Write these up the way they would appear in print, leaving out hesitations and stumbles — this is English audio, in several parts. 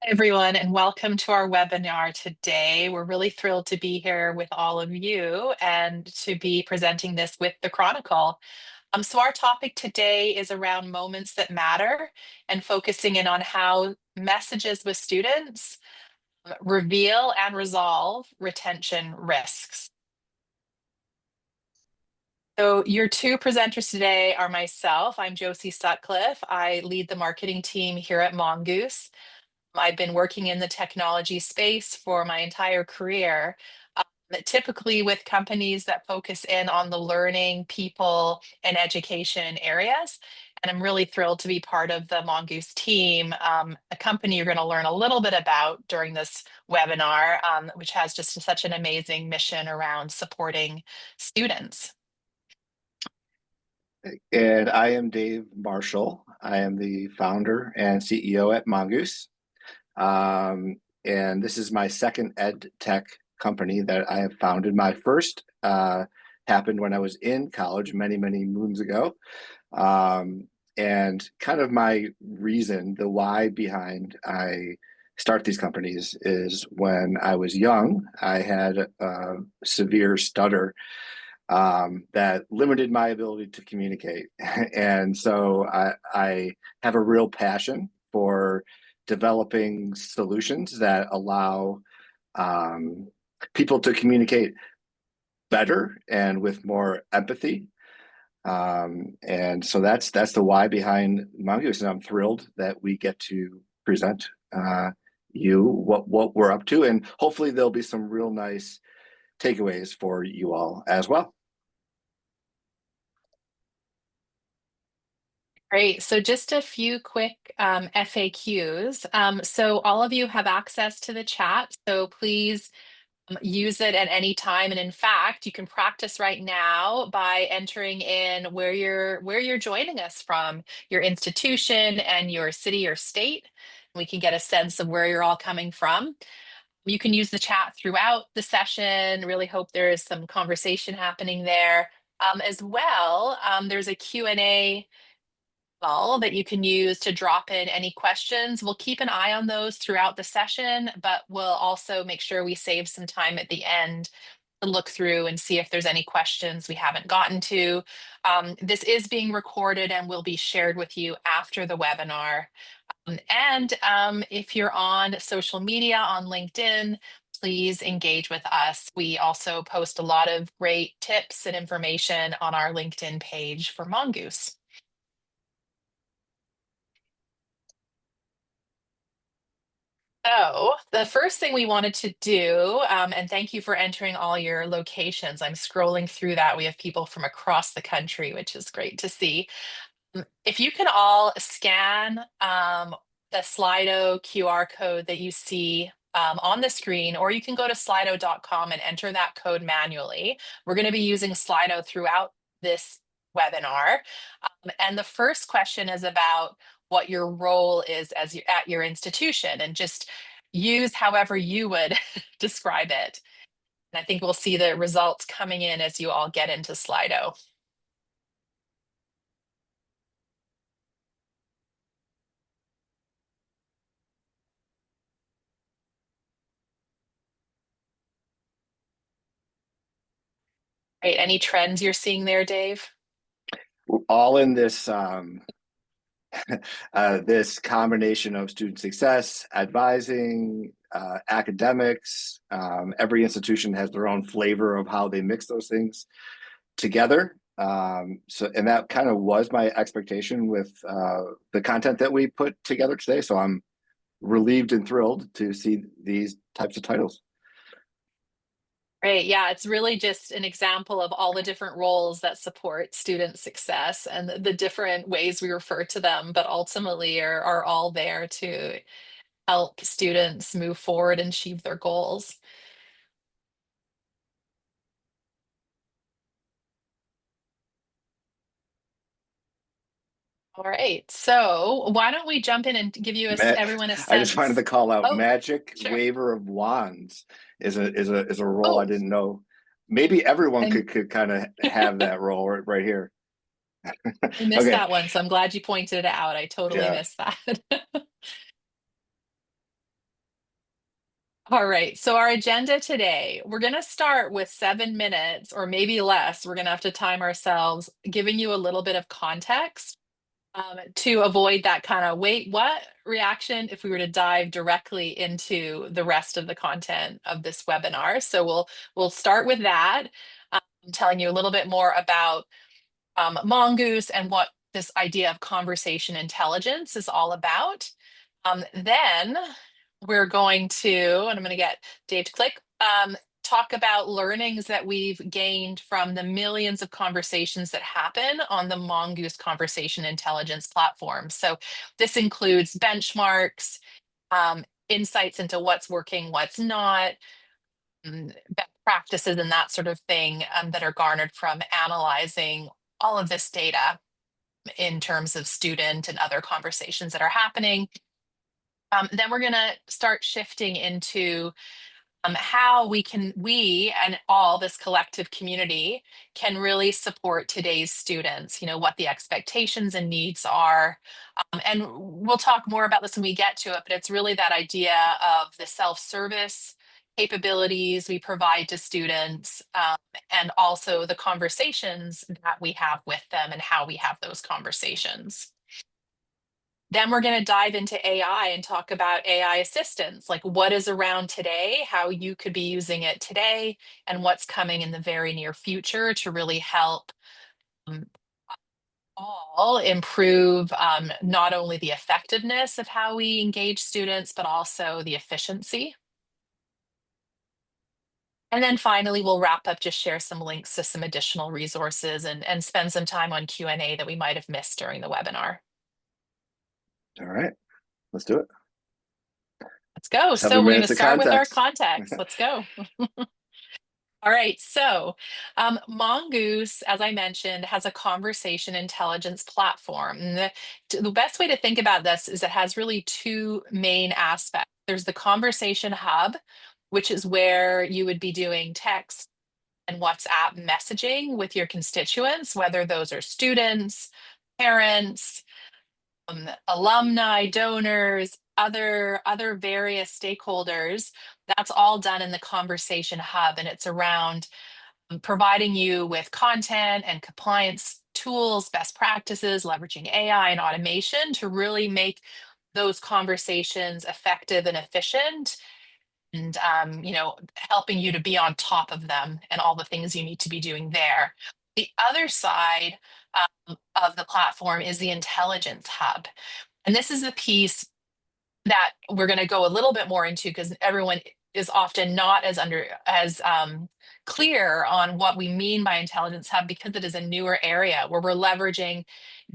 Everyone, and welcome to our webinar today. We're really thrilled to be here with all of you and to be presenting this with the Chronicle. So our topic today is around moments that matter and focusing in on how messages with students reveal and resolve retention risks. So your two presenters today are myself. I'm Josie Sutcliffe. I lead the marketing team here at Mongoose. I've been working in the technology space for my entire career, typically with companies that focus in on the learning, people, and education areas. And I'm really thrilled to be part of the Mongoose team, a company you're going to learn a little bit about during this webinar, which has just such an amazing mission around supporting students. And I am Dave Marshall. I am the founder and CEO at Mongoose. And this is my second ed tech company that I have founded. My first happened when I was in college many, many moons ago. And kind of my reason, the why behind I start these companies is when I was young, I had a severe stutter that limited my ability to communicate. And so I have a real passion for developing solutions that allow people to communicate better and with more empathy. And so that's the why behind Mongoose, and I'm thrilled that we get to present you what we're up to, and hopefully there'll be some real nice takeaways for you all as well. Great. So just a few quick FAQs. So all of you have access to the chat, so please use it at any time. And in fact, you can practice right now by entering in where you're joining us from, your institution and your city or state. We can get a sense of where you're all coming from. You can use the chat throughout the session. Really hope there is some conversation happening there. As well, there's a Q&A that you can use to drop in any questions. We'll keep an eye on those throughout the session, but we'll also make sure we save some time at the end to look through and see if there's any questions we haven't gotten to. This is being recorded and will be shared with you after the webinar. And if you're on social media, on LinkedIn, please engage with us. We also post a lot of great tips and information on our LinkedIn page for Mongoose. So the first thing we wanted to do, and thank you for entering all your locations. I'm scrolling through that. We have people from across the country, which is great to see. If you can all scan the Slido QR code that you see on the screen, or you can go to slido.com and enter that code manually. We're going to be using Slido throughout this webinar. And the first question is about what your role is as you at your institution, and just use however you would describe it. And I think we'll see the results coming in as you all get into Slido. Right, any trends you're seeing there, Dave? All in this this combination of student success, advising, academics. Every institution has their own flavor of how they mix those things together. And that kind of was my expectation with the content that we put together today. So I'm relieved and thrilled to see these types of titles. Great. Yeah, it's really just an example of all the different roles that support student success and the different ways we refer to them, but ultimately are all there to help students move forward and achieve their goals. All right. So why don't we jump in and give you everyone a I just wanted sense. to call out Oh, magic sure. waver of wands is a role I Oh, didn't know. Maybe everyone and could kind of have that role right here. I missed Okay. that one, so I'm glad you pointed it out. I totally Yeah. missed that. All right. So our agenda today, we're going to start with 7 minutes or maybe less. We're going to have to time ourselves, giving you a little bit of context to avoid that kind of wait, what reaction if we were to dive directly into the rest of the content of this webinar. So we'll start with that, telling you a little bit more about Mongoose and what this idea of conversation intelligence is all about. Then we're going to, and I'm going to get Dave to click, talk about learnings that we've gained from the millions of conversations that happen on the Mongoose conversation intelligence platform. So this includes benchmarks, insights into what's working, what's not, best practices and that sort of thing that are garnered from analyzing all of this data in terms of student and other conversations that are happening. Then we're going to start shifting into how we and all this collective community can really support today's students, what the expectations and needs are. And we'll talk more about this when we get to it, but it's really that idea of the self-service capabilities we provide to students, and also the conversations that we have with them and how we have those conversations. Then we're going to dive into AI and talk about AI assistance, like what is around today, how you could be using it today, and what's coming in the very near future to really help um, all improve not only the effectiveness of how we engage students, but also the efficiency. And then finally, we'll wrap up, just share some links to some additional resources and spend some time on Q&A that we might have missed during the webinar. All right, let's do it. Let's go. So Seven we're going to minutes of start with our context. context. Let's go. All right, so Mongoose, as I mentioned, has a conversation intelligence platform. And the best way to think about this is it has really two main aspects. There's the conversation hub, which is where you would be doing text and WhatsApp messaging with your constituents, whether those are students, parents, alumni, donors, other various stakeholders. That's all done in the conversation hub, and it's around providing you with content and compliance tools, best practices, leveraging AI and automation to really make those conversations effective and efficient, and helping you to be on top of them and all the things you need to be doing there. The other side of the platform is the intelligence hub. And this is the piece that we're going to go a little bit more into because everyone is often not as clear on what we mean by intelligence hub, because it is a newer area where we're leveraging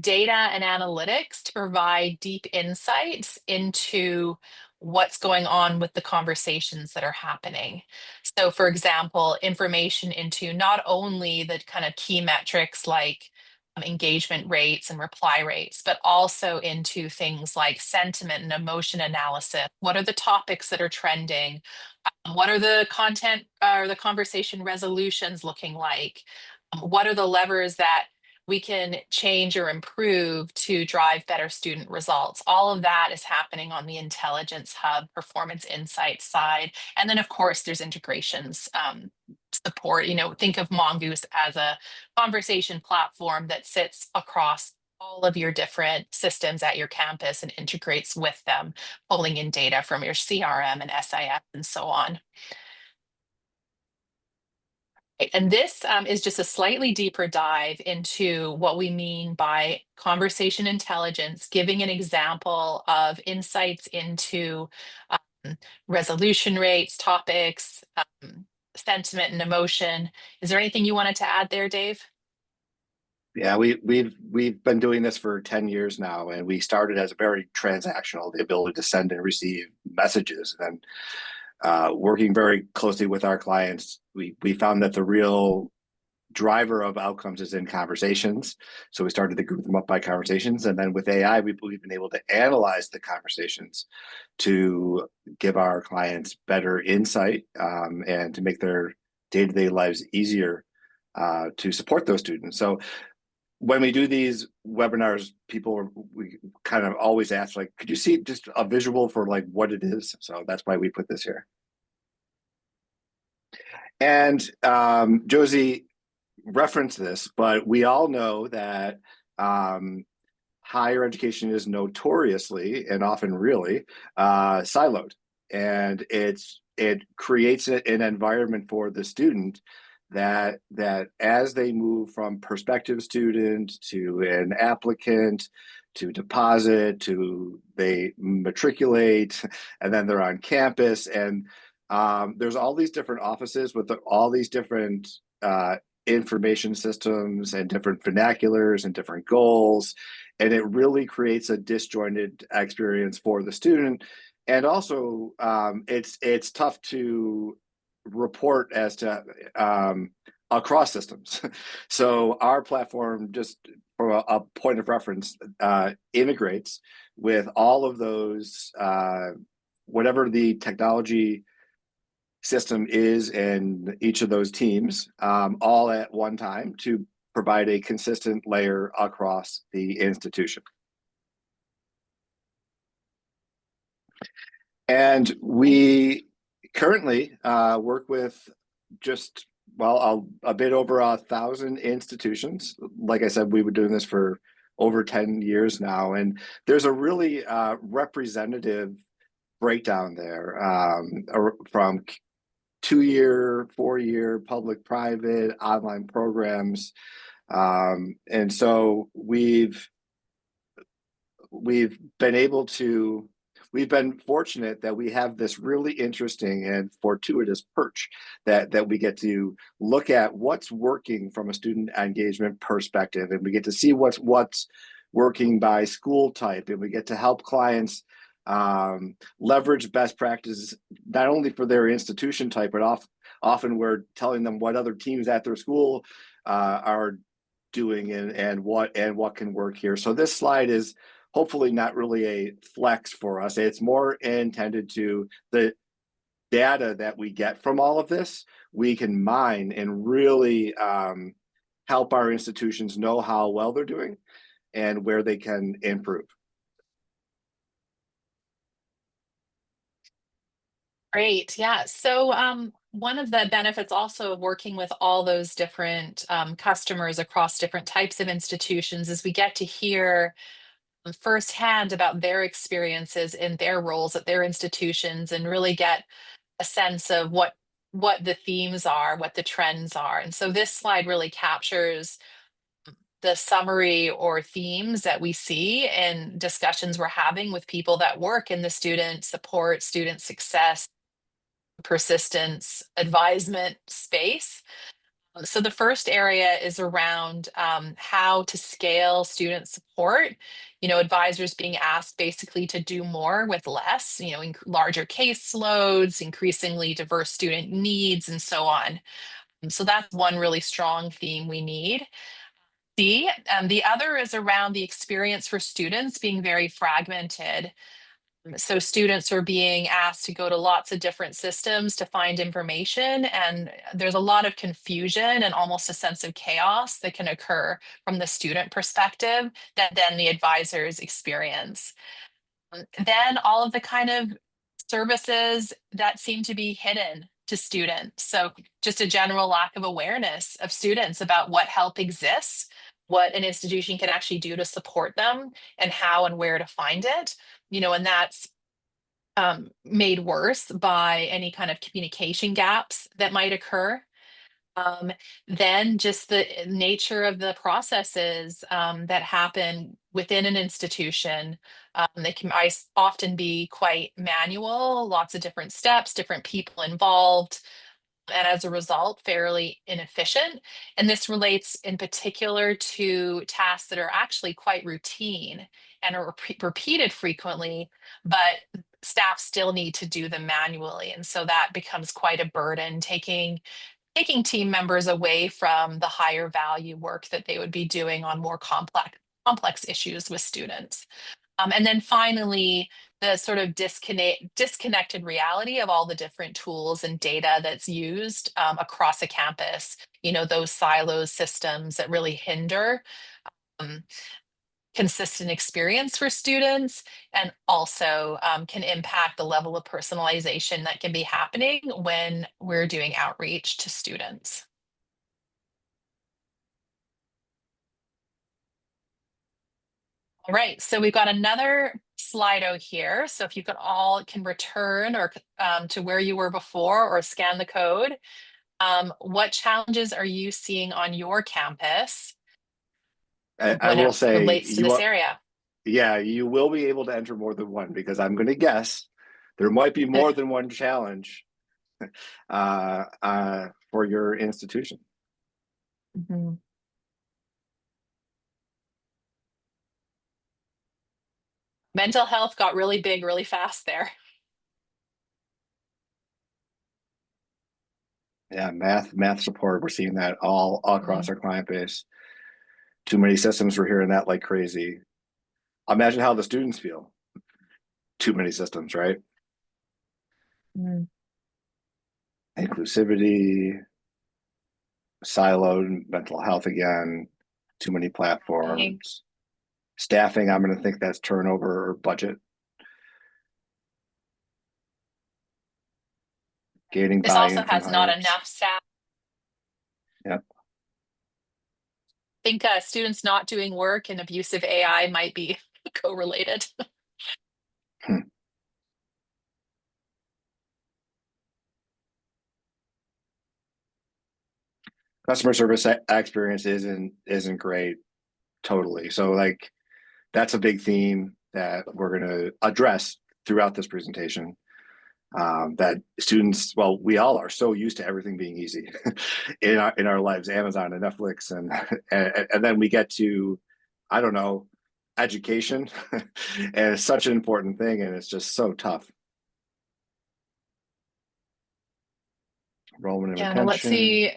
data and analytics to provide deep insights into what's going on with the conversations that are happening. So for example, information into not only the kind of key metrics like engagement rates and reply rates, but also into things like sentiment and emotion analysis. What are the topics that are trending? What are the content or the conversation resolutions looking like? What are the levers that we can change or improve to drive better student results? All of that is happening on the Intelligence Hub Performance Insights side. And then, of course, there's integrations support. Think of Mongoose as a conversation platform that sits across all of your different systems at your campus and integrates with them, pulling in data from your CRM and SIS and so on. And this is just a slightly deeper dive into what we mean by conversation intelligence, giving an example of insights into resolution rates, topics, sentiment and emotion. Is there anything you wanted to add there, Dave? Yeah, we've been doing this for 10 years now, and we started as a very transactional, the ability to send and receive messages. And working very closely with our clients, we found that the real driver of outcomes is in conversations. So we started to group them up by conversations. And then with AI, we've been able to analyze the conversations to give our clients better insight, and to make their day-to-day lives easier, to support those students. So when we do these webinars, we kind of always ask, like, could you see just a visual for like what it is? So that's why we put this here. And Josie referenced this, but we all know that um, higher education is notoriously and often really siloed, and it creates an environment for the student that as they move from prospective student to an applicant to deposit to they matriculate and then they're on campus and there's all these different offices with all these different information systems and different vernaculars and different goals, and it really creates a disjointed experience for the student. And also, it's tough to report as to across systems. So our platform, just from a point of reference, integrates with all of those, whatever the technology system is in each of those teams, all at one time to provide a consistent layer across the institution. And we currently work with just, well, a bit over 1,000 institutions. Like I said, we've been doing this for over 10 years now. And there's a really representative breakdown there from 2-year, 4-year, public, private, online programs. And so we've been able to we've been fortunate that we have this really interesting and fortuitous perch that we get to look at what's working from a student engagement perspective, and we get to see what's working by school type, and we get to help clients leverage best practices not only for their institution type, but often we're telling them what other teams at their school are doing and what can work here. So this slide is hopefully not really a flex for us. It's more intended to the data that we get from all of this, we can mine and really help our institutions know how well they're doing and where they can improve. Great. Yeah. So one of the benefits also of working with all those different customers across different types of institutions is we get to hear firsthand about their experiences in their roles at their institutions and really get a sense of what the themes are, what the trends are. And so this slide really captures the summary or themes that we see in discussions we're having with people that work in the student support, student success, persistence, advisement space. So the first area is around how to scale student support. You know, advisors being asked basically to do more with less, you know, larger caseloads, increasingly diverse student needs, and so on. So that's one really strong theme we need. The other is around the experience for students being very fragmented. So students are being asked to go to lots of different systems to find information, and there's a lot of confusion and almost a sense of chaos that can occur from the student perspective that then the advisors experience. Then all of the kind of services that seem to be hidden to students. So just a general lack of awareness of students about what help exists, what an institution can actually do to support them, and how and where to find it. You know, and that's made worse by any kind of communication gaps that might occur. Um, then just the nature of the processes that happen within an institution. They can often be quite manual, lots of different steps, different people involved, and as a result, fairly inefficient. And this relates in particular to tasks that are actually quite routine and are repeated frequently, but staff still need to do them manually. And so that becomes quite a burden, taking team members away from the higher value work that they would be doing on more complex issues with students. And then finally, the sort of disconnected reality of all the different tools and data that's used across a campus, you know, those silos systems that really hinder um, consistent experience for students, and also can impact the level of personalization that can be happening when we're doing outreach to students. All right, so we've got another Slido here. So if you could all can return or to where you were before or scan the code, what challenges are you seeing on your campus I when it will say relates to this area? yeah, you will be able to enter more than one because I'm going to guess there might be more than one challenge for your institution. Mhm. Mental health got really big really fast there. Yeah, math support. We're seeing that all across Mhm. our client base. Too many systems. We're hearing that like crazy. Imagine how the students feel. Too many systems, right? Mhm. Inclusivity, siloed mental health again, too many platforms. Staffing, I'm going to think that's turnover or budget. Gaining This also buy-in from has not higher ups. enough staff. Yep. I think students not doing work and abusive AI might be correlated. Hmm. Customer service experience isn't great totally. So like that's a big theme that we're going to address throughout this presentation. That students, well, we all are so used to everything being easy in our lives, Amazon and Netflix, and then we get to, I don't know, education, and it's such an important thing, and it's just so tough. Enrollment and Yeah, well, let's retention, see.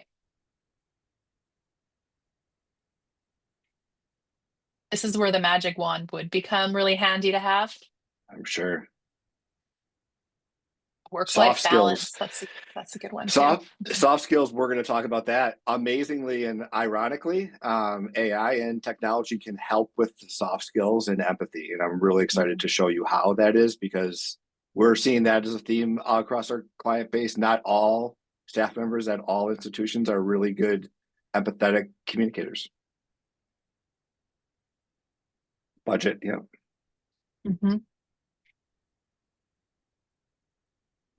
This is where the magic wand would become really handy to have. I'm sure. Soft Work-life skills, balance. That's a good one too. soft skills. We're going to talk about that. Amazingly and ironically, AI and technology can help with the soft skills and empathy, and I'm really excited Mhm. to show you how that is because we're seeing that as a theme across our client base. Not all staff members at all institutions are really good empathetic communicators. Budget, yeah. Mhm.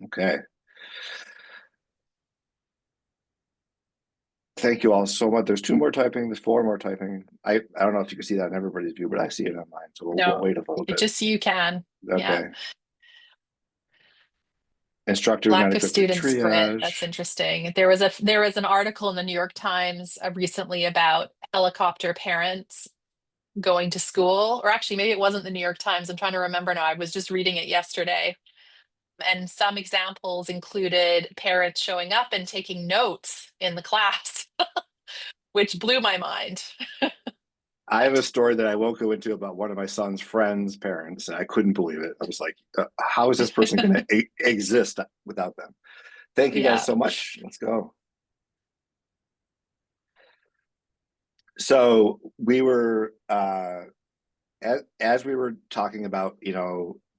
Okay. Thank you all so much. There's two more typing. There's four more typing. I don't know if you can see that in everybody's view, but I see it on mine. So we'll No, wait a little it bit. just you can. Yeah. Okay. Instructor not Lack of equipped to student spirit. triage. That's interesting. There was an article in the New York Times recently about helicopter parents going to school, or actually maybe it wasn't the New York Times. I'm trying to remember now. I was just reading it yesterday. And some examples included parents showing up and taking notes in the class, which blew my mind. I have a story that I won't go into about one of my son's friends' parents. I couldn't believe it. I was like, how is this person going to exist without them? Thank you guys Yeah. so much. Let's go. So we were as we were talking about,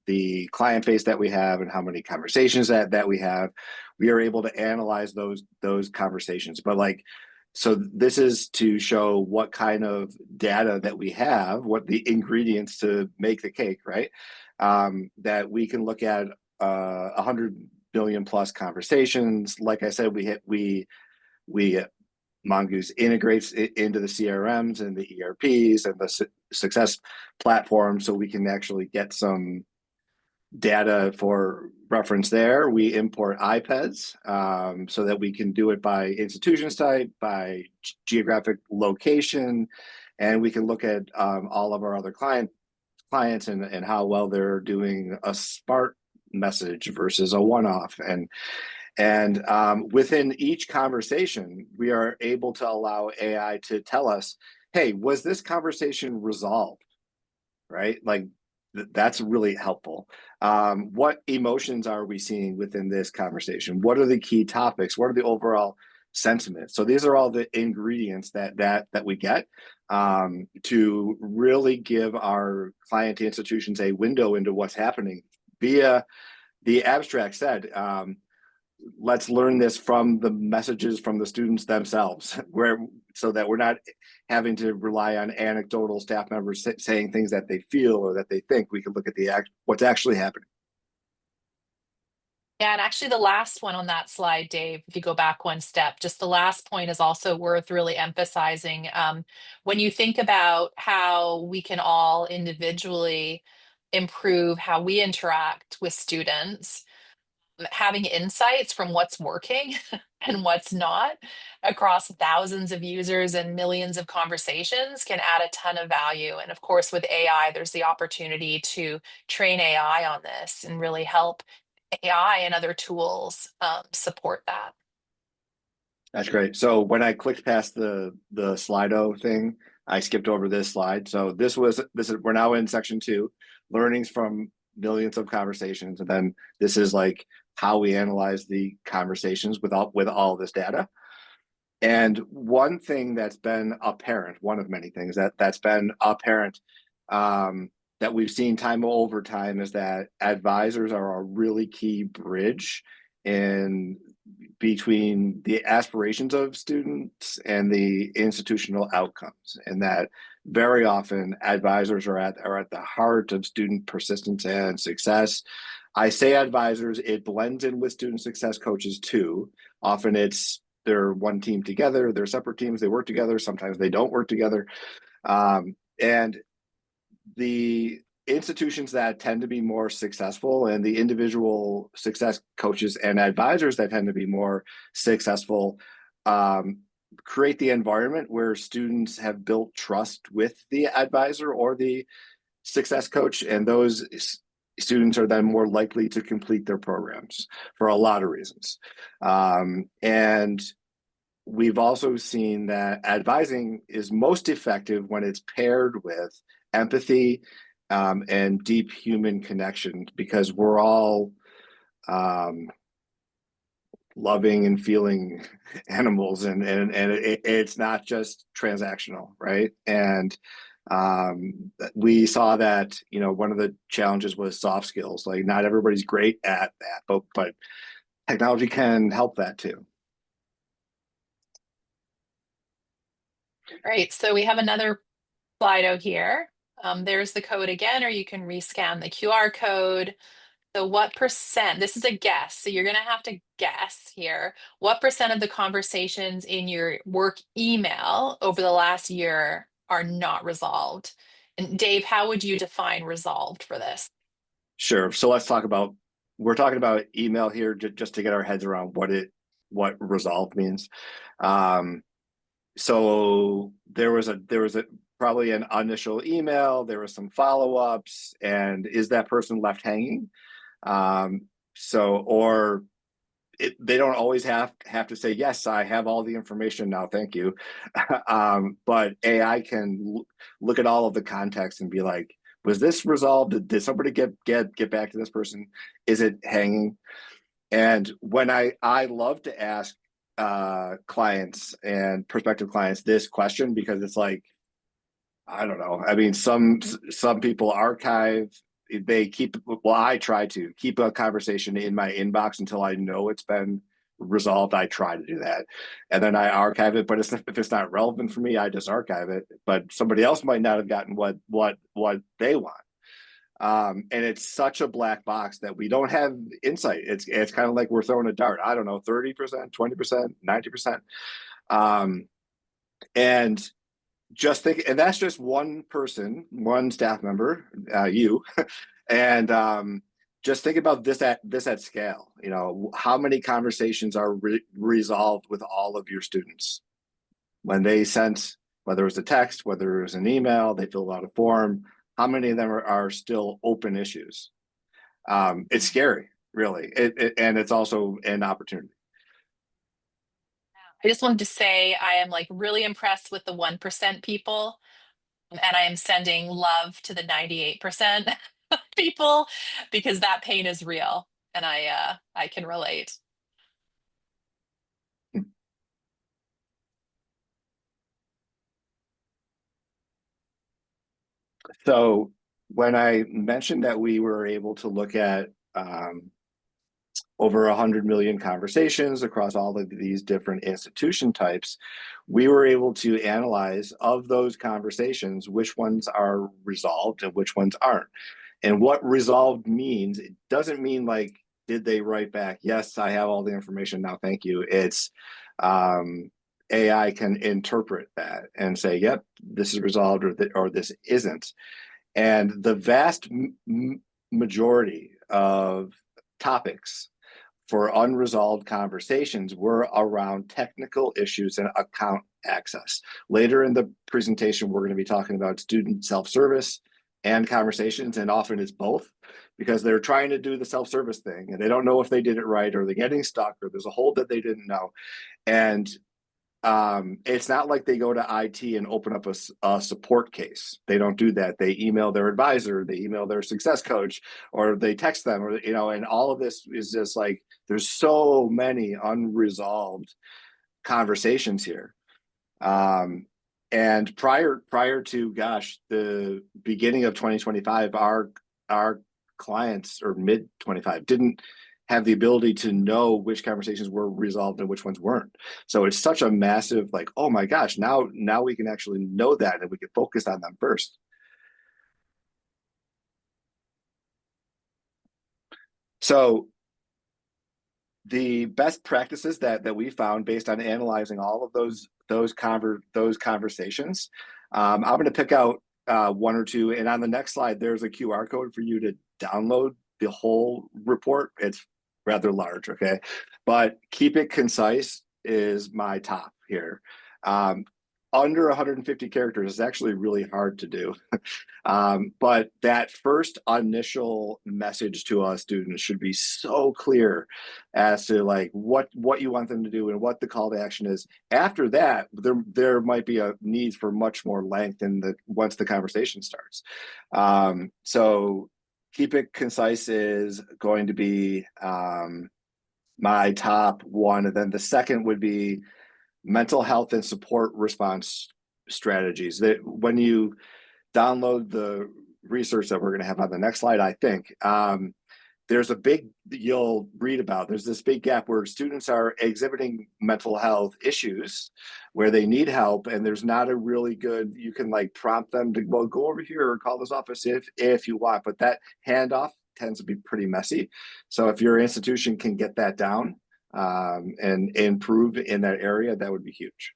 the client base that we have and how many conversations that we have, we are able to analyze those conversations. But like, so this is to show what kind of data that we have, what the ingredients to make the cake, right? That we can look at 100 billion plus conversations. Like I said, we Mongoose integrates it into the CRMs and the ERPs and the success platform, so we can actually get some data for reference there. We import iPads so that we can do it by institution type, by geographic location, and we can look at all of our other clients and how well they're doing a smart message versus a one-off. And within each conversation, we are able to allow AI to tell us, hey, was this conversation resolved? Right? Like that's really helpful. What emotions are we seeing within this conversation? What are the key topics? What are the overall sentiments? So these are all the ingredients that we get. to really give our client institutions a window into what's happening via the abstract said. Let's learn this from the messages from the students themselves, where so that we're not having to rely on anecdotal staff members saying things that they feel or that they think. We can look at what's actually happening. Yeah, and actually the last one on that slide, Dave, if you go back one step, just the last point is also worth really emphasizing. When you think about how we can all individually improve how we interact with students, having insights from what's working and what's not across thousands of users and millions of conversations can add a ton of value. And of course, with AI, there's the opportunity to train AI on this and really help AI and other tools support that. That's great. So when I clicked past the Slido thing, I skipped over this slide. So this is we're now in section 2, learnings from millions of conversations, and then this is like how we analyze the conversations with all this data. And one thing that's been apparent, one of many things that's been apparent, that we've seen time over time, is that advisors are a really key bridge in between the aspirations of students and the institutional outcomes, and that very often advisors are at the heart of student persistence and success. I say advisors, it blends in with student success coaches too. Often they're one team together, they're separate teams, they work together, sometimes they don't work together. And the institutions that tend to be more successful and the individual success coaches and advisors that tend to be more successful create the environment where students have built trust with the advisor or the success coach, and those students are then more likely to complete their programs for a lot of reasons. And we've also seen that advising is most effective when it's paired with empathy and deep human connection, because we're all loving and feeling animals, and it's not just transactional, right? And we saw that, one of the challenges was soft skills. Like, not everybody's great at that, but technology can help that too. All right, so we have another Slido here. There's the code again, or you can rescan the QR code. So what percent, this is a guess, so you're gonna have to guess here, what percent of the conversations in your work email over the last year are not resolved? And Dave, how would you define resolved for this? Sure. So we're talking about email here just to get our heads around what resolve means. Um, so there was a probably an initial email, there was some follow-ups, and is that person left hanging? Or they don't always have to say, yes, I have all the information now, thank you. But AI can look at all of the context and be like, was this resolved? Did somebody get back to this person? Is it hanging? And when I love to ask clients and prospective clients this question, because it's like, I don't know. I mean, some people archive. They keep. Well, I try to keep a conversation in my inbox until I know it's been resolved. I try to do that, and then I archive it. But if it's not relevant for me, I just archive it. But somebody else might not have gotten what they want. And it's such a black box that we don't have insight. It's kind of like we're throwing a dart. I don't know, 30%, 20%, 90%. And just think, and that's just one person, one staff member, you, and just think about this at scale. How many conversations are resolved with all of your students when they sent, whether it was a text, whether it was an email, they filled out a form. How many of them are still open issues? It's scary, really, and it's also an opportunity. I just wanted to say I am like really impressed with the 1% people, and I am sending love to the 98% people because that pain is real and I can relate. So when I mentioned that we were able to look at over 100 million conversations across all of these different institution types, we were able to analyze of those conversations which ones are resolved and which ones aren't. And what resolved means, it doesn't mean like, did they write back, yes, I have all the information now, thank you. It's AI can interpret that and say, yep, this is resolved, or this isn't. And the vast majority of topics for unresolved conversations were around technical issues and account access. Later in the presentation, we're going to be talking about student self-service and conversations, and often it's both, because they're trying to do the self-service thing and they don't know if they did it right, or they're getting stuck, or there's a hold that they didn't know. And it's not like they go to IT and open up a support case. They don't do that. They email their advisor, they email their success coach, or they text them, or, you know, and all of this is just like, there's so many unresolved conversations here. And prior to, gosh, the beginning of 2025, our clients, or mid 25, didn't have the ability to know which conversations were resolved and which ones weren't. So it's such a massive, like, oh my gosh, now we can actually know that and we can focus on them first. So the best practices that we found based on analyzing all of those conversations, I'm going to pick out one or two, and on the next slide there's a QR code for you to download the whole report. It's rather large, okay, but keep it concise is my top here. Under 150 characters is actually really hard to do. But that first initial message to us students should be so clear as to like what you want them to do and what the call to action is. After that, there might be a need for much more length in the once the conversation starts. So keep it concise is going to be my top one, and then the second would be mental health and support response strategies. That when you download the research that we're going to have on the next slide, I think there's a big, you'll read about, there's this big gap where students are exhibiting mental health issues where they need help, and there's not a really good, you can like prompt them to, well, go over here or call this office if you want, but that handoff tends to be pretty messy. So if your institution can get that down and improve in that area, that would be huge.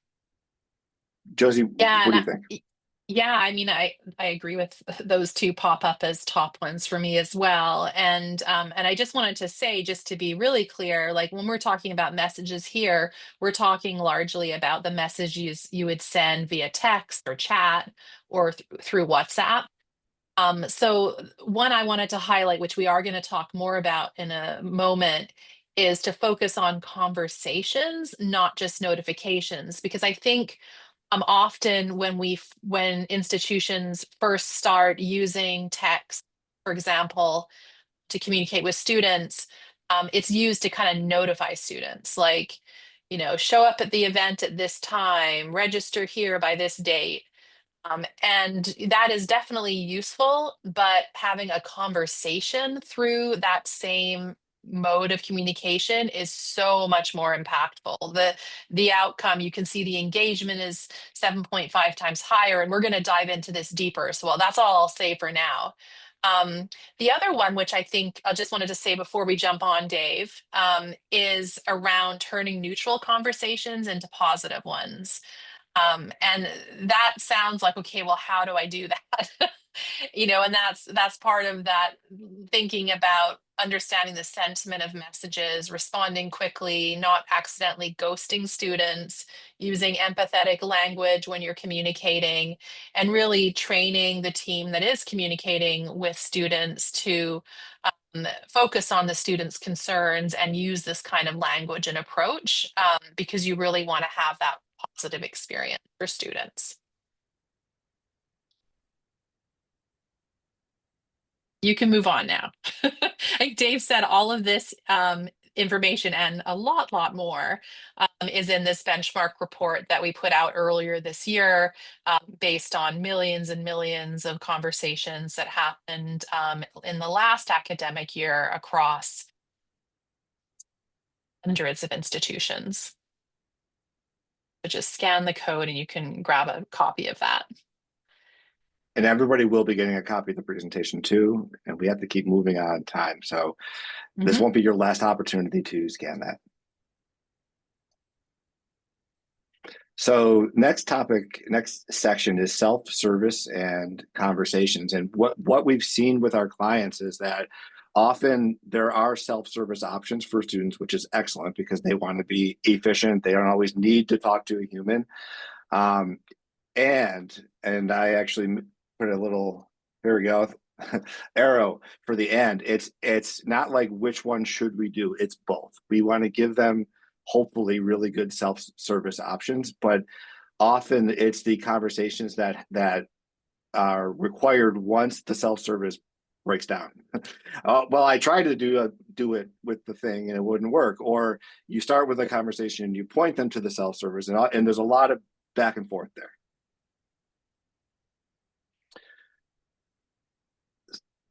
Josie, Yeah, what do you think? yeah, I mean, I agree with those two pop up as top ones for me as well. And I just wanted to say, just to be really clear, like when we're talking about messages here, we're talking largely about the messages you would send via text or chat or through WhatsApp. So one I wanted to highlight, which we are going to talk more about in a moment, is to focus on conversations, not just notifications, because I think often when institutions first start using text, for example, to communicate with students, it's used to kind of notify students, like, you know, show up at the event at this time, register here by this date. And that is definitely useful, but having a conversation through that same mode of communication is so much more impactful. The outcome, you can see the engagement is 7.5 times higher, and we're going to dive into this deeper. So, well, that's all I'll say for now. The other one, which I think I just wanted to say before we jump on, Dave, is around turning neutral conversations into positive ones. And that sounds like, okay, well, how do I do that? You know, and that's part of that thinking about understanding the sentiment of messages, responding quickly, not accidentally ghosting students, using empathetic language when you're communicating, and really training the team that is communicating with students to focus on the students' concerns and use this kind of language and approach, because you really want to have that positive experience for students. You can move on now. Like Dave said, all of this information and a lot more is in this benchmark report that we put out earlier this year, based on millions and millions of conversations that happened in the last academic year across hundreds of institutions. So just scan the code and you can grab a copy of that. And everybody will be getting a copy of the presentation too, and we have to keep moving on time. So this won't be your last opportunity to scan that. So next section is self-service and conversations. And what we've seen with our clients is that often there are self-service options for students, which is excellent because they want to be efficient. They don't always need to talk to a human. And I actually put a little, there we go, arrow for the end. It's not like which one should we do, it's both. We want to give them hopefully really good self-service options, but often it's the conversations that are required once the self-service breaks down. Well, I tried to do it with the thing and it wouldn't work. Or you start with a conversation and you point them to the self-service, and there's a lot of back and forth there.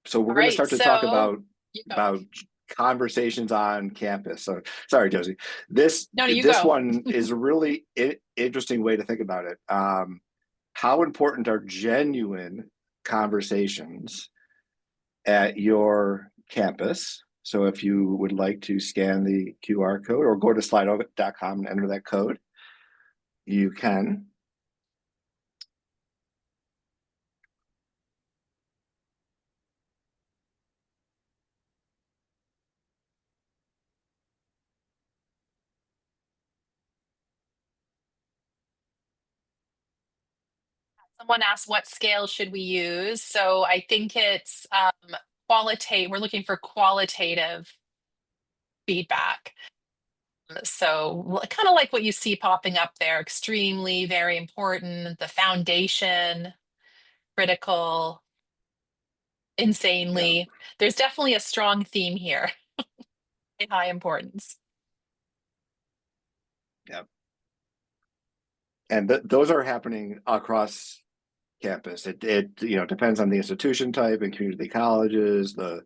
So we're going to start to talk about conversations on campus. So sorry, Josie. This one is a really interesting way to think about it. How important are genuine conversations at your campus? So if you would like to scan the QR code or go to slido.com and enter that code, you can. Someone asked what scale should we use? So I think it's qualitative. We're looking for qualitative feedback. So kind of like what you see popping up there, extremely, very important, the foundation, critical, insanely. Yeah. There's definitely a strong theme here. High importance. Yep. And those are happening across campus. It depends on the institution type. And community colleges, the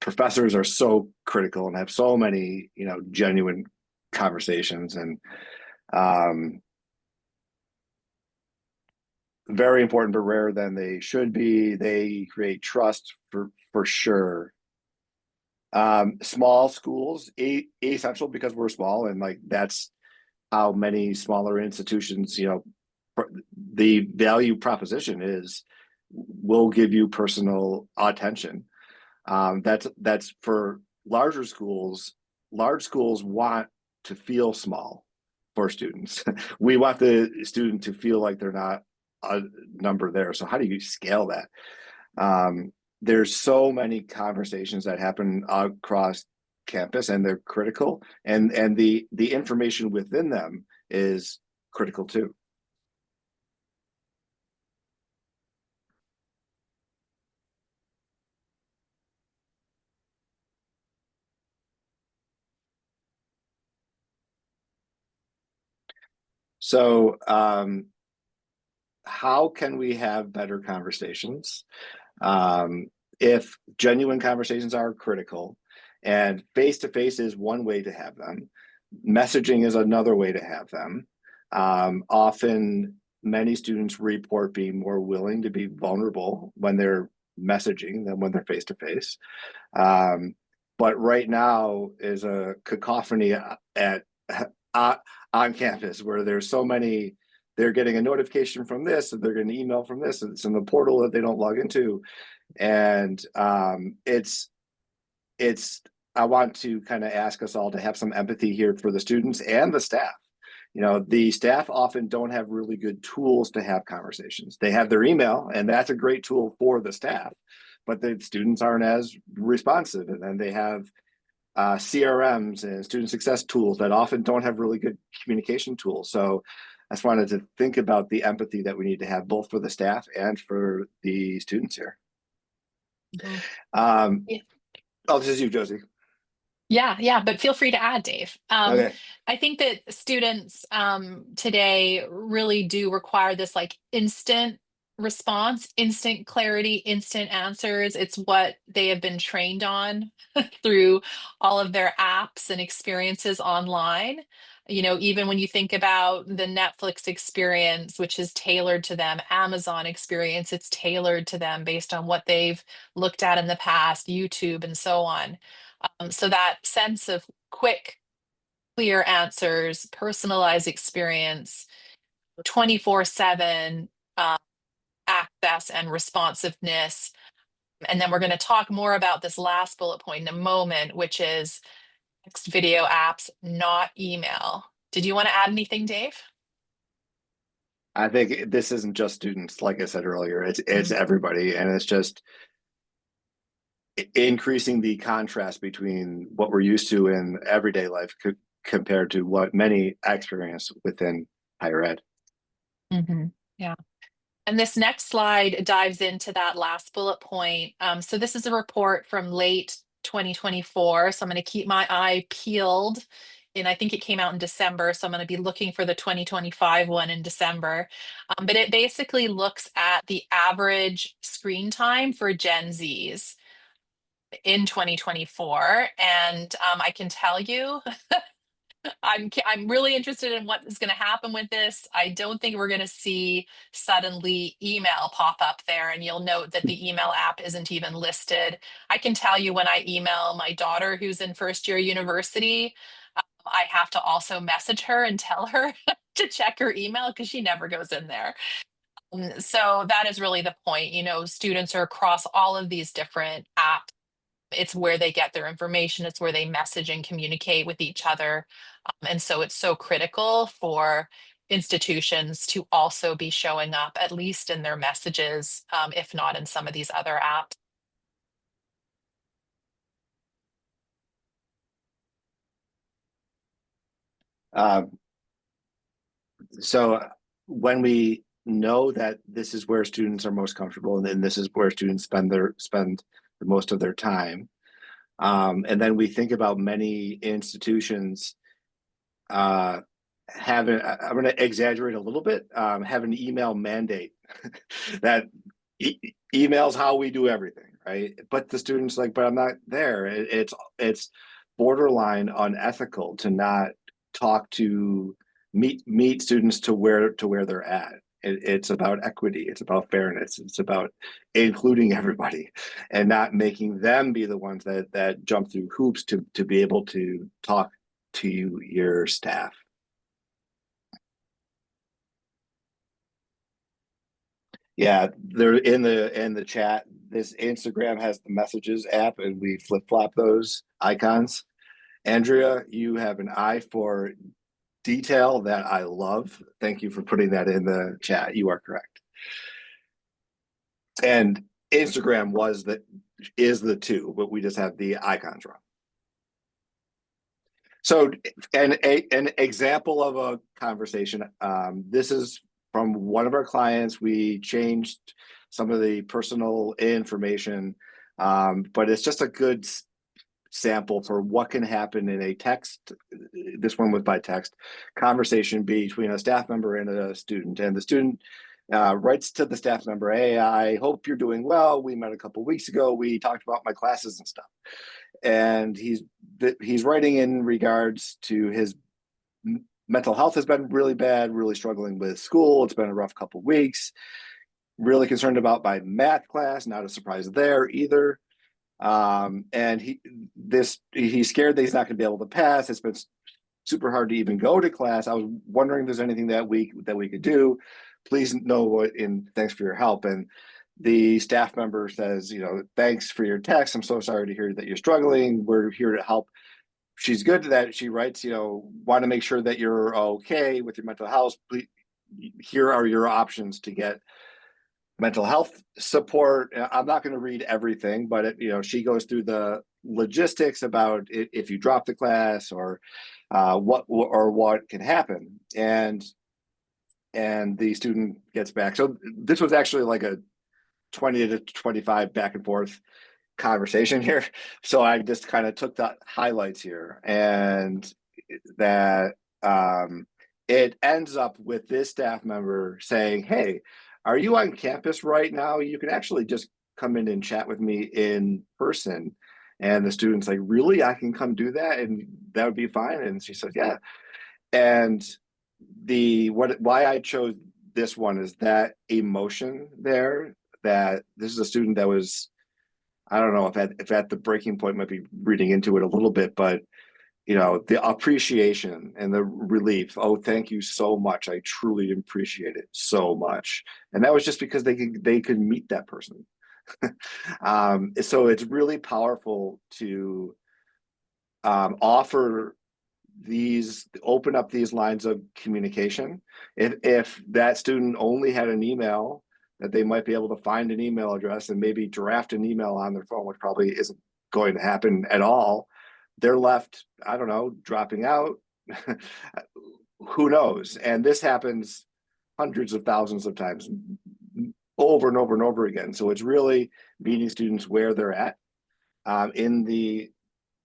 professors are so critical and have so many genuine conversations, and very important but rarer than they should be. They create trust for sure. Small schools, essential because we're small, and like that's how many smaller institutions, the value proposition is we'll give you personal attention. That's for larger schools. Large schools want to feel small for students. We want the student to feel like they're not a number there. So how do you scale that? There's so many conversations that happen across campus, and they're critical, and the information within them is critical too. So how can we have better conversations? If genuine conversations are critical, and face-to-face is one way to have them, messaging is another way to have them. Often many students report being more willing to be vulnerable when they're messaging than when they're face-to-face. But right now is a cacophony on campus where there's so many. They're getting a notification from this, and they're getting an email from this, and it's in the portal that they don't log into. And it's I want to kind of ask us all to have some empathy here for the students and the staff. The staff often don't have really good tools to have conversations. They have their email, and that's a great tool for the staff, but the students aren't as responsive. And then they have CRMs and student success tools that often don't have really good communication tools. So I just wanted to think about the empathy that we need to have both for the staff and for the students here. Yeah. Oh, this is you, Josie. Yeah, but feel free to add, Dave. Okay. I think that students today really do require this like instant response, instant clarity, instant answers. It's what they have been trained on through all of their apps and experiences online. You know, even when you think about the Netflix experience, which is tailored to them, Amazon experience, it's tailored to them based on what they've looked at in the past, YouTube, and so on. So that sense of quick, clear answers, personalized experience, 24/7 access and responsiveness. And then we're going to talk more about this last bullet point in a moment, which is text video apps, not email. Did you want to add anything, Dave? I think this isn't just students, like I said earlier, it's Mhm. everybody, and it's just increasing the contrast between what we're used to in everyday life compared to what many experience within higher ed. Yeah. And this next slide dives into that last bullet point. So this is a report from late 2024. So I'm going to keep my eye peeled. And I think it came out in December. So I'm going to be looking for the 2025 one in December. But it basically looks at the average screen time for Gen Zs in 2024. And I can tell you I'm really interested in what is going to happen with this. I don't think we're going to see suddenly email pop up there, and you'll note that the email app isn't even listed. I can tell you when I email my daughter who's in first year university, I have to also message her and tell her to check her email because she never goes in there. So that is really the point. You know, students are across all of these different apps. It's where they get their information, it's where they message and communicate with each other. And so it's so critical for institutions to also be showing up, at least in their messages, if not in some of these other apps. Um, so when we know that this is where students are most comfortable, and then this is where students spend the most of their time, and then we think about many institutions uh, having, I'm going to exaggerate a little bit, have an email mandate that emails how we do everything, right? But the students like, but I'm not there. It's borderline unethical to not talk to meet students to where they're at. It's about equity. It's about fairness. It's about including everybody, and not making them be the ones that jump through hoops to be able to talk to your staff. Yeah, they're in the chat. This Instagram has the messages app, and we flip flop those icons. Andrea, you have an eye for detail that I love. Thank you for putting that in the chat. You are correct. And Instagram is the two, but we just have the icons wrong. So, an example of a conversation. This is from one of our clients. We changed some of the personal information, but it's just a good sample for what can happen in a text. This one was by text conversation between a staff member and a student, and the student writes to the staff member, "Hey, I hope you're doing well. We met a couple weeks ago. We talked about my classes and stuff." And he's writing in regards to his mental health has been really bad, really struggling with school. It's been a rough couple weeks. Really concerned about my math class. Not a surprise there either. And he's scared that he's not going to be able to pass. It's been super hard to even go to class. I was wondering if there's anything that we could do. Please know what, and thanks for your help. And the staff member says, thanks for your text. I'm so sorry to hear that you're struggling. We're here to help. She's good to that. She writes, want to make sure that you're okay with your mental health. Please, here are your options to get mental health support. I'm not going to read everything, but she goes through the logistics about if you drop the class or what can happen, and the student gets back. So this was actually like a 20 to 25 back and forth. conversation here. So I just kind of took the highlights here, and that it ends up with this staff member saying, "Hey, are you on campus right now? You can actually just come in and chat with me in person." And the student's like, "Really? I can come do that, and that would be fine." And she says, "Yeah." And the what why I chose this one is that emotion there. That this is a student that was, I don't know if at the breaking point might be reading into it a little bit, but the appreciation and the relief. Oh, thank you so much. I truly appreciate it so much. And that was just because they could meet that person. So it's really powerful to offer these open up these lines of communication. If that student only had an email, that they might be able to find an email address and maybe draft an email on their phone, which probably isn't going to happen at all. They're left, I don't know, dropping out. Who knows? And this happens hundreds of thousands of times, over and over and over again. So it's really meeting students where they're at, in the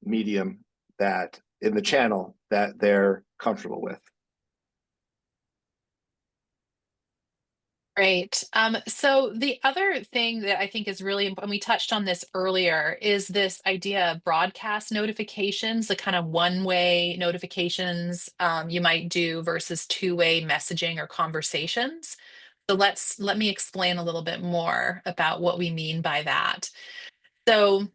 medium, that in the channel that they're comfortable with. Great. So the other thing that I think is really important, we touched on this earlier, is this idea of broadcast notifications, the kind of one-way notifications you might do versus two-way messaging or conversations. So let me explain a little bit more about what we mean by that. So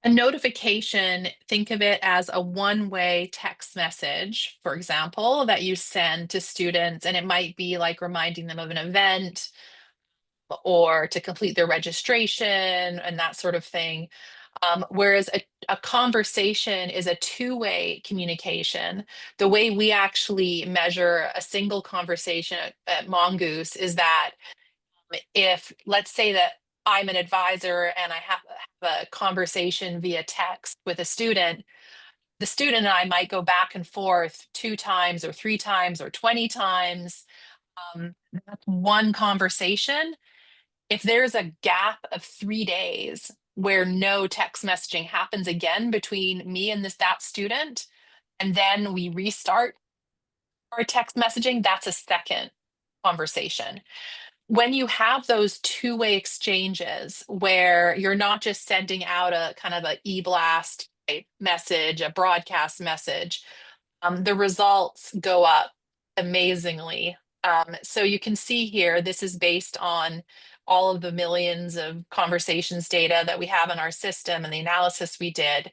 a notification, think of it as a one-way text message, for example, that you send to students, and it might be like reminding them of an event or to complete their registration and that sort of thing. Whereas a conversation is a two-way communication. The way we actually measure a single conversation at Mongoose is that if, let's say that I'm an advisor and I have a conversation via text with a student, the student and I might go back and forth 2 times or 3 times or 20 times. That's one conversation. If there's a gap of 3 days where no text messaging happens again between me and that student, and then we restart our text messaging, that's a second conversation. When you have those two-way exchanges where you're not just sending out a kind of a e-blast type message, a broadcast message, the results go up amazingly. So you can see here, this is based on all of the millions of conversations data that we have in our system and the analysis we did.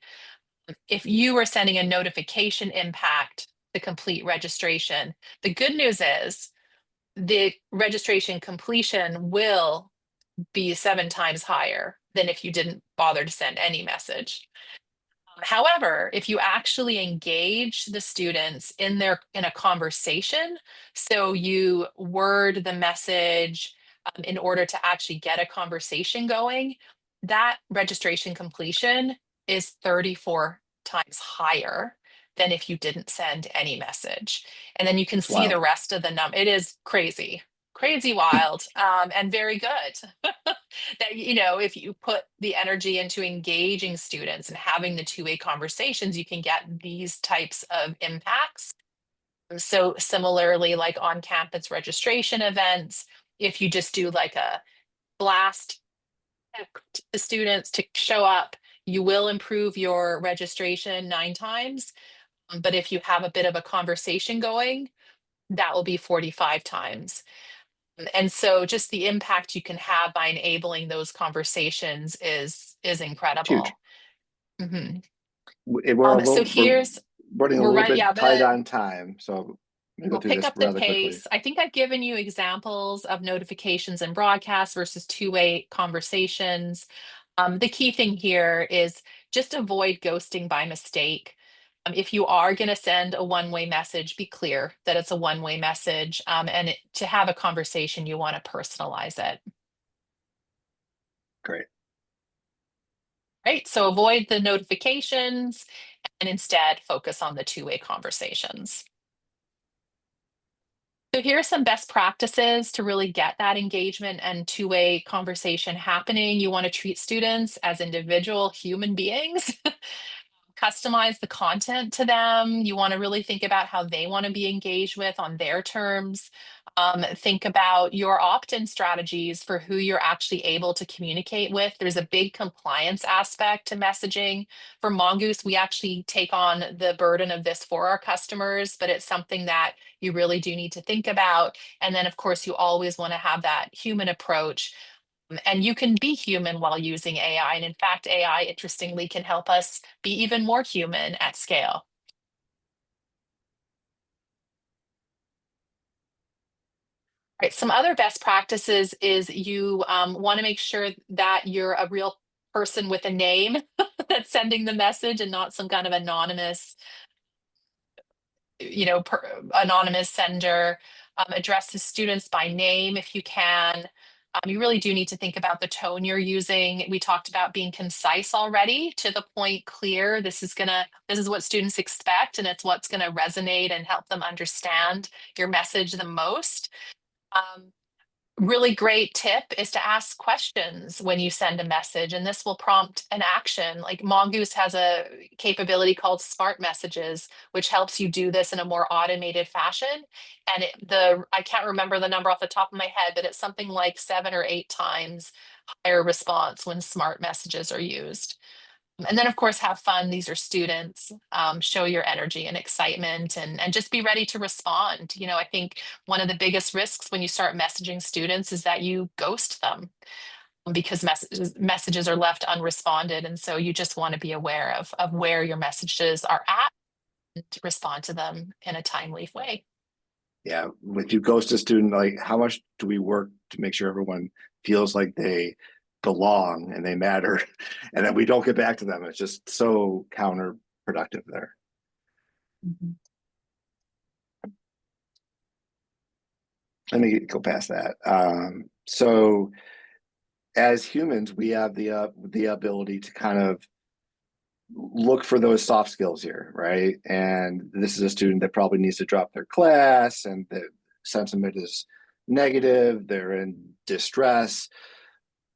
If you were sending a notification impact to complete registration, the good news is the registration completion will be 7 times higher than if you didn't bother to send any message. However, if you actually engage the students in a conversation, so you word the message in order to actually get a conversation going, that registration completion is 34 times higher than if you didn't send any message. And then you can It's see the wild. rest of the number. It is crazy, crazy wild, and very good. That if you put the energy into engaging students and having the two-way conversations, you can get these types of impacts. So similarly, like on campus registration events, if you just do like a blast to the students to show up, you will improve your registration 9 times. But if you have a bit of a conversation going, that will be 45 times. And so just the impact you can have by enabling those conversations is It's huge. incredible. hmm We're a so little we're here's running a we're little right. Yeah, bit tight on time, so I'm gonna go we'll through pick this up the rather quickly. pace. I think I've given you examples of notifications and broadcasts versus two-way conversations. The key thing here is just avoid ghosting by mistake. If you are going to send a one-way message, be clear that it's a one-way message. To have a conversation, you want to personalize it. Great. Right? So avoid the notifications and instead focus on the two-way conversations. So here are some best practices to really get that engagement and two-way conversation happening. You want to treat students as individual human beings. Customize the content to them. You want to really think about how they want to be engaged with on their terms. Think about your opt-in strategies for who you're actually able to communicate with. There's a big compliance aspect to messaging. For Mongoose, we actually take on the burden of this for our customers, but it's something that you really do need to think about. And then, of course, you always want to have that human approach, and you can be human while using AI. And in fact, AI, interestingly, can help us be even more human at scale. Right. Some other best practices is you want to make sure that you're a real person with a name that's sending the message and not some kind of anonymous, anonymous sender. Address the students by name if you can. You really do need to think about the tone you're using. We talked about being concise already, to the point, clear. This is what students expect, and it's what's gonna resonate and help them understand your message the most. Um, Really great tip is to ask questions when you send a message, and this will prompt an action. Like Mongoose has a capability called smart messages, which helps you do this in a more automated fashion. And I can't remember the number off the top of my head, but it's something like 7 or 8 times higher response when smart messages are used. And then, of course, have fun. These are students. Show your energy and excitement, and just be ready to respond. I think one of the biggest risks when you start messaging students is that you ghost them because messages are left unresponded. And so you just want to be aware of where your messages are at and to respond to them in a timely way. Yeah, if you ghost a student, like how much do we work to make sure everyone feels like they belong and they matter, and then we don't get back to them? It's just so counterproductive there. Mhm. Let me go past that. So as humans, we have the ability to kind of look for those soft skills here, right? And this is a student that probably needs to drop their class, and the sentiment is negative. They're in distress.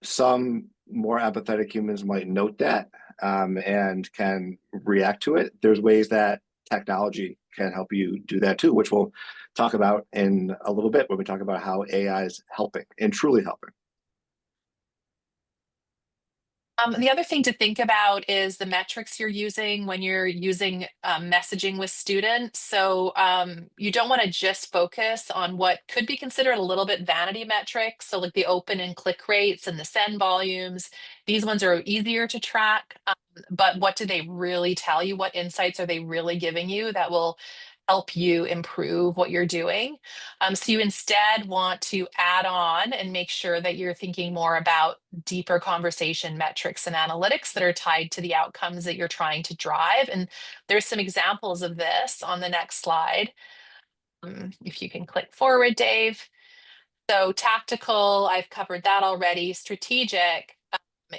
Some more empathetic humans might note that, and can react to it. There's ways that technology can help you do that too, which we'll talk about in a little bit when we talk about how AI is helping and truly helping. The other thing to think about is the metrics you're using when you're using messaging with students. So you don't want to just focus on what could be considered a little bit vanity metrics. So like the open and click rates and the send volumes. These ones are easier to track. But what do they really tell you? What insights are they really giving you that will help you improve what you're doing? So you instead want to add on and make sure that you're thinking more about deeper conversation metrics and analytics that are tied to the outcomes that you're trying to drive. And there's some examples of this on the next slide. If you can click forward, Dave. So tactical, I've covered that already. Strategic,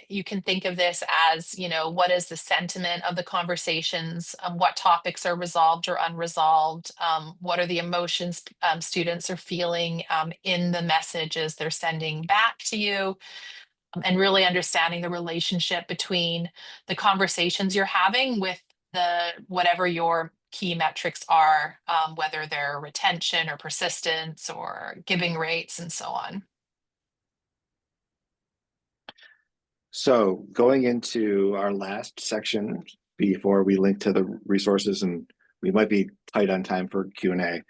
you can think of this as, what is the sentiment of the conversations? What topics are resolved or unresolved? What are the emotions students are feeling in the messages they're sending back to you? And really understanding the relationship between the conversations you're having with the whatever your key metrics are, whether they're retention or persistence or giving rates and so on. So going into our last section before we link to the resources, and we might be tight on time for Q&A.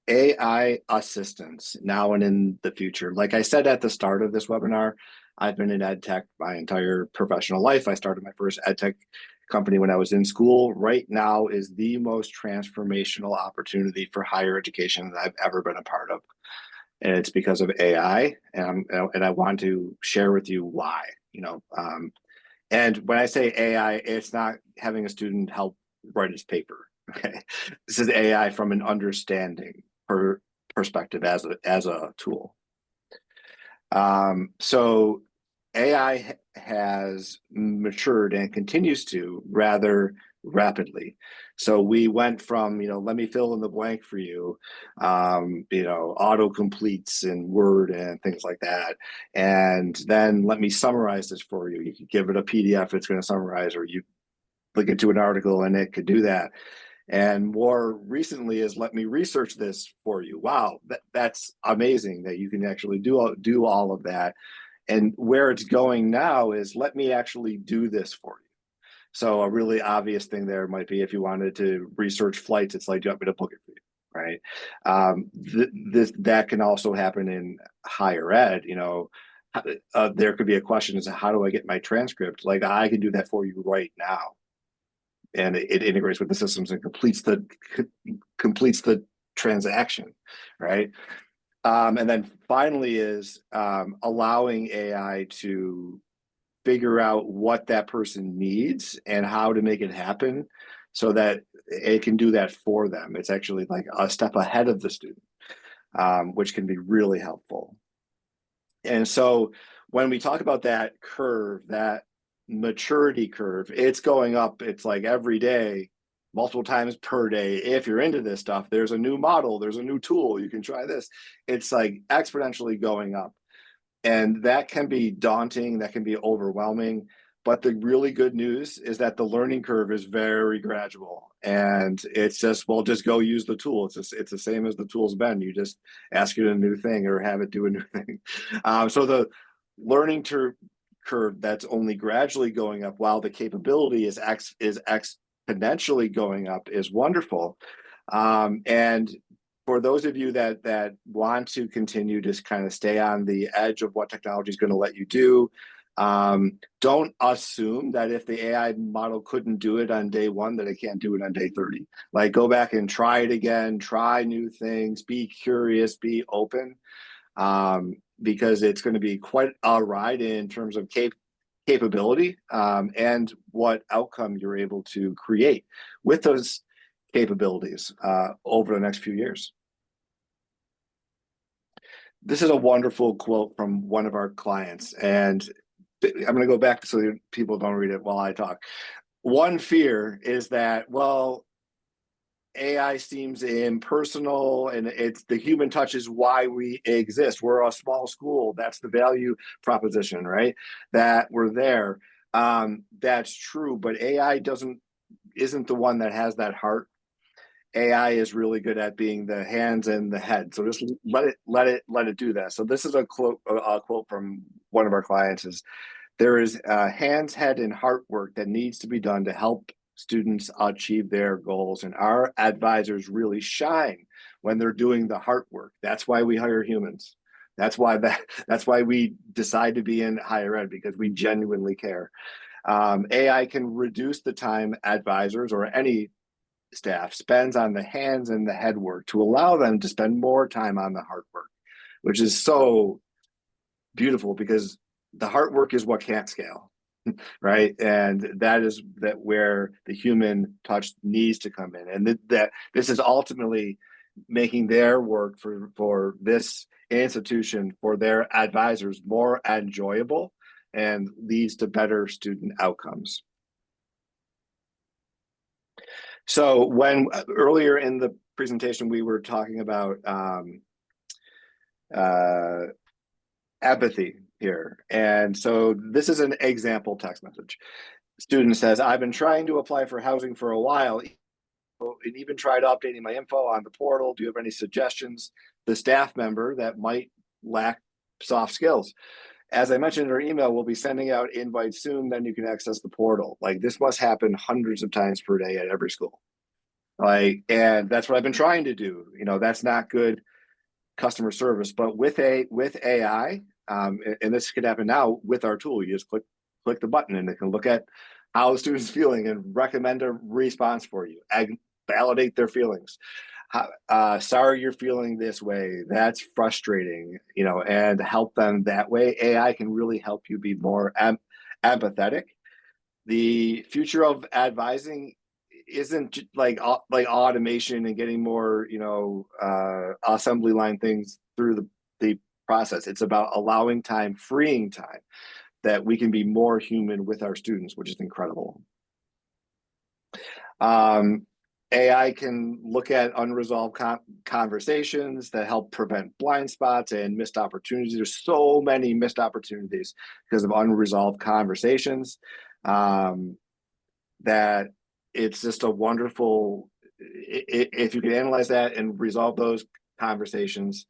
AI assistance now and in the future. Like I said at the start of this webinar, I've been in ed tech my entire professional life. I started my first ed tech company when I was in school. Right now is the most transformational opportunity for higher education that I've ever been a part of, and it's because of AI. And I want to share with you why. And when I say AI, it's not having a student help write his paper. Okay, this is AI from an understanding perspective as a tool. So AI has matured and continues to rather rapidly. So we went from, let me fill in the blank for you, auto completes in Word and things like that. And then let me summarize this for you. You can give it a PDF, it's going to summarize, or you link it to an article and it could do that. And more recently is let me research this for you. Wow, that's amazing that you can actually do all of that. And where it's going now is let me actually do this for you. So a really obvious thing there might be if you wanted to research flights, it's like, do you want me to book it for you? Right. That can also happen in higher ed. There could be a question as to how do I get my transcript? Like I can do that for you right now. And it integrates with the systems and completes the transaction, right? And then finally is allowing AI to figure out what that person needs and how to make it happen so that it can do that for them. It's actually like a step ahead of the student, which can be really helpful. And so when we talk about that curve, that maturity curve, it's going up. It's like every day, multiple times per day. If you're into this stuff, there's a new model, there's a new tool, you can try this. It's like exponentially going up. And that can be daunting, that can be overwhelming. But the really good news is that the learning curve is very gradual. And it's just, well, just go use the tool. It's the same as the tool's been. You just ask it a new thing or have it do a new thing. So the learning curve that's only gradually going up while the capability is exponentially going up is wonderful. And for those of you that want to continue to kind of stay on the edge of what technology is going to let you do, don't assume that if the AI model couldn't do it on day one, that it can't do it on day 30. Like go back and try it again, try new things, be curious, be open, because it's going to be quite a ride in terms of capability and what outcome you're able to create with those capabilities over the next few years. This is a wonderful quote from one of our clients, and I'm going to go back so that people don't read it while I talk. One fear is that, well, AI seems impersonal and it's the human touch is why we exist. We're a small school. That's the value proposition, right? That we're there. That's true, but AI isn't the one that has that heart. AI is really good at being the hands and the head. So just let it do that. So this is a quote from one of our clients is there is hands, head, and heart work that needs to be done to help students achieve their goals. And our advisors really shine when they're doing the heart work. That's why we hire humans. That's why we decide to be in higher ed, because we genuinely care. AI can reduce the time advisors or any staff spends on the hands and the head work to allow them to spend more time on the heart work, which is so beautiful because the heart work is what can't scale, right? And that is where the human touch needs to come in. And that this is ultimately making their work for this institution, for their advisors, more enjoyable and leads to better student outcomes. So when earlier in the presentation, we were talking about empathy here. And so this is an example text message. Student says, I've been trying to apply for housing for a while and even tried updating my info on the portal. Do you have any suggestions? The staff member that might lack soft skills. As I mentioned in our email, we'll be sending out invites soon, then you can access the portal. Like this must happen hundreds of times per day at every school. And that's what I've been trying to do. That's not good customer service, but with AI, and this could happen now with our tool, you just click the button and it can look at how the student's feeling and recommend a response for you and validate their feelings. Sorry you're feeling this way. That's frustrating, and help them that way. AI can really help you be more empathetic. The future of advising isn't like automation and getting more, assembly line things through the process. It's about allowing time, freeing time that we can be more human with our students, which is incredible. Um, AI can look at unresolved conversations that help prevent blind spots and missed opportunities. There's so many missed opportunities because of unresolved conversations, um, that it's just a wonderful, if you can analyze that and resolve those conversations,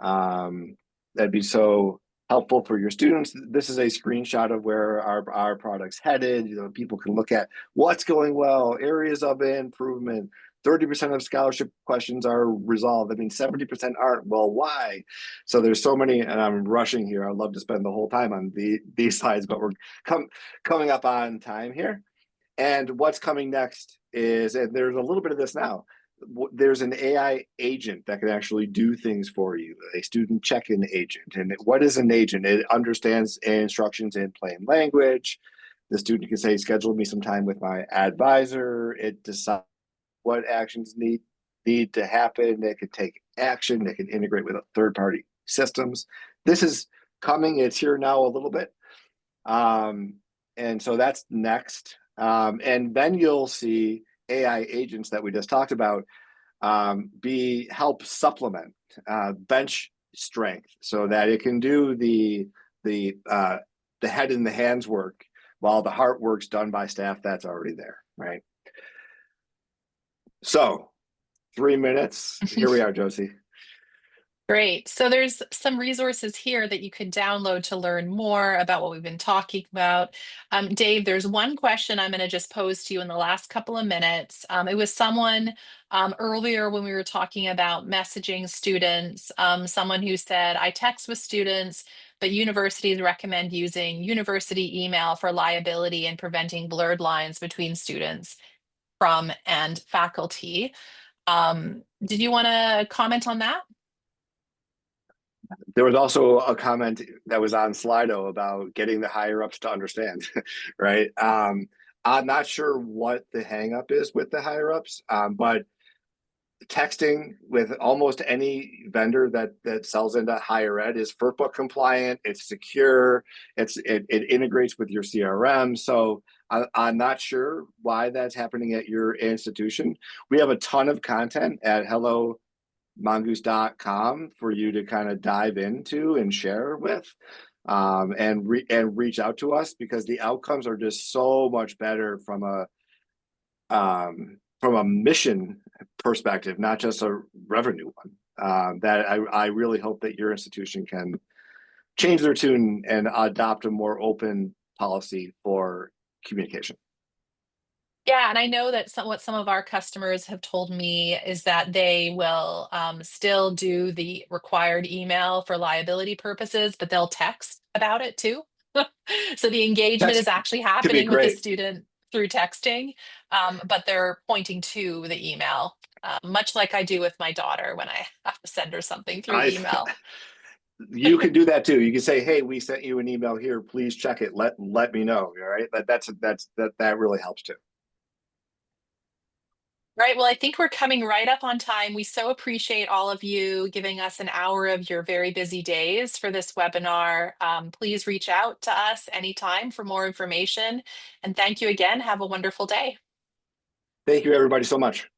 that'd be so helpful for your students. This is a screenshot of where our product's headed. You know, people can look at what's going well, areas of improvement. 30% of scholarship questions are resolved. I mean, 70% aren't. Well, why? So there's so many, and I'm rushing here. I'd love to spend the whole time on these slides, but we're coming up on time here. And what's coming next is, and there's a little bit of this now, there's an AI agent that can actually do things for you, a student check-in agent. And what is an agent? It understands instructions in plain language. The student can say, schedule me some time with my advisor. It decides what actions need to happen. It can take action. It can integrate with third-party systems. This is coming. It's here now a little bit. And so that's next. And then you'll see AI agents that we just talked about help supplement bench strength so that it can do the head and the hands work while the heart work's done by staff that's already there, right? So 3 minutes. Here we are, Josie. Great. So there's some resources here that you could download to learn more about what we've been talking about. Dave, there's one question I'm going to just pose to you in the last couple of minutes. It was someone earlier when we were talking about messaging students, someone who said, I text with students, but universities recommend using university email for liability and preventing blurred lines between students from and faculty. Did you want to comment on that? There was also a comment that was on Slido about getting the higher ups to understand, right? I'm not sure what the hang up is with the higher ups, but texting with almost any vendor that sells into higher ed is FERPA compliant. It's secure. It integrates with your CRM. So I'm not sure why that's happening at your institution. We have a ton of content at mongoose.com for you to kind of dive into and share with, and reach out to us, because the outcomes are just so much better from a mission perspective, not just a revenue one. That I really hope that your institution can change their tune and adopt a more open policy for communication. Yeah, and I know that what some of our customers have told me is that they will still do the required email for liability purposes, but they'll text about it too. So the engagement Text is actually can be happening with the great. student through texting, but they're pointing to the email, much like I do with my daughter when I have to send her something through I email. You can do that too. You can say, "Hey, we sent you an email here. Please check it. Let me know." All right, that really helps too. Right. Well, I think we're coming right up on time. We so appreciate all of you giving us an hour of your very busy days for this webinar. Please reach out to us anytime for more information. And thank you again. Have a wonderful day. Thank you, everybody, so much.